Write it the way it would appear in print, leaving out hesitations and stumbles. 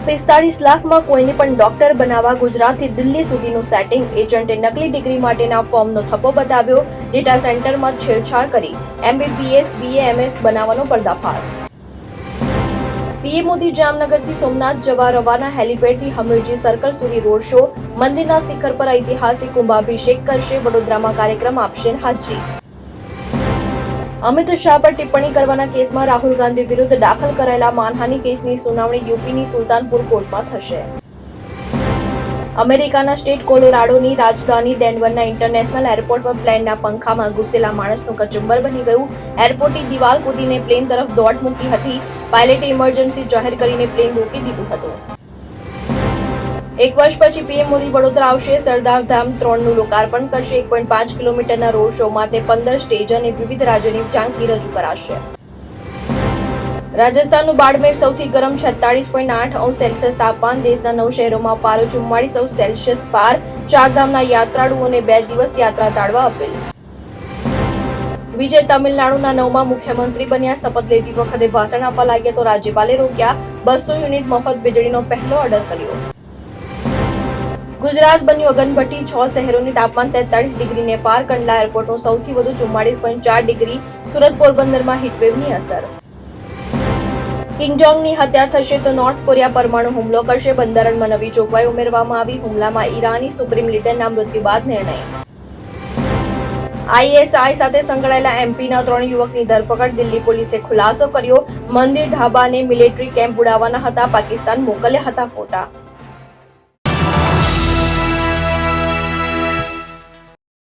45 લાખમાં કોઈને પણ ડોક્ટર બનાવવા ગુજરાતથી દિલ્હી સુધીનું સેટિંગ. એજન્ટે નકલી ડિગ્રી માટેના ફોર્મનો થપ્પો બતાવ્યો. ડેટા સેન્ટરમાં છેડછાડ કરી MBBS BAMS બનાવવાનો પર્દાફાશ. પીએમ મોદી જામનગરથી સોમનાથ જવા રવાના. હેલીપેડથી હમીરજી સર્કલ સુધી રોડ શો. મંદિરના શિખર પર ઐતિહાસિક કુંભાભિષેક કરશે. વડોદરામાં કાર્યક્રમ આપશે હાજરી. અમિત શાહ પર ટિપ્પણી કરવાના કેસમાં રાહુલ ગાંધી વિરુદ્ધ દાખલ કરાયેલા માનહાનિ કેસની સુનાવણી યુપીની સુલતાનપુર કોર્ટમાં થશે. અમેરિકાના સ્ટેટ કોલોરાડોની રાજધાની ડેનવરના ઇન્ટરનેશનલ એરપોર્ટ પર પ્લેનના પંખામાં ઘૂસેલા માણસનું કચુંબર બની ગયું. એરપોર્ટની દિવાલ કૂદીને પ્લેન તરફ દોડ મૂકી હતી. પાયલટે ઇમરજન્સી જાહેર કરીને પ્લેન રોકી દીધું હતું. 1 વર્ષ પછી પીએમ મોદી વડોદરા આવશે. સરદાર ધામ 3નું લોકાર્પણ કરશે. 1.5 કિલોમીટરના રોડ શોમાં તે 15 સ્ટેજ અને વિવિધ રાજ્યોની ઝાંખી રજૂ કરાશે. રાજસ્થાનનું બાડમેર સૌથી ગરમ 46.8°C તાપમાન. દેશના 9 શહેરોમાં પારો 44°C પાર. ચારધામના યાત્રાળુઓને 2 દિવસ યાત્રા ટાળવા અપીલ. વિજય તમિલનાડુના 9મા મુખ્યમંત્રી બન્યા. શપથ લેતી વખતે ભાષણ આપવા લાગ્યા તો રાજ્યપાલે રોક્યા. 200 યુનિટ મફત વીજળીનો પહેલો ઓર્ડર કર્યો. ગુજરાત બન્યું અગનભઠ્ઠી. 6 શહેરોની તાપમાન 43°ને પાર. કંડલા એરપોર્ટનું સૌથી વધુ 44.4°. સુરત પોરબંદરમાં હીટવેવની અસર. કિંગ જોંગની હત્યા થશે તો નોર્થ કોરિયા પરમાણુ હુમલો કરશે. બંધારણમાં નવી જોગવાઈ ઉમેરવામાં આવી. હુમલામાં ઈરાની સુપ્રીમ લીડરના મૃત્યુ બાદ નિર્ણય. ISI સાથે સંકળાયેલા MPના 3 યુવકની ધરપકડ. દિલ્હી પોલીસે ખુલાસો કર્યો. મંદિર ઢાબા અને મિલિટરી કેમ્પ ઉડાવવાના હતા. પાકિસ્તાન મોકલ્યા હતા ફોટા.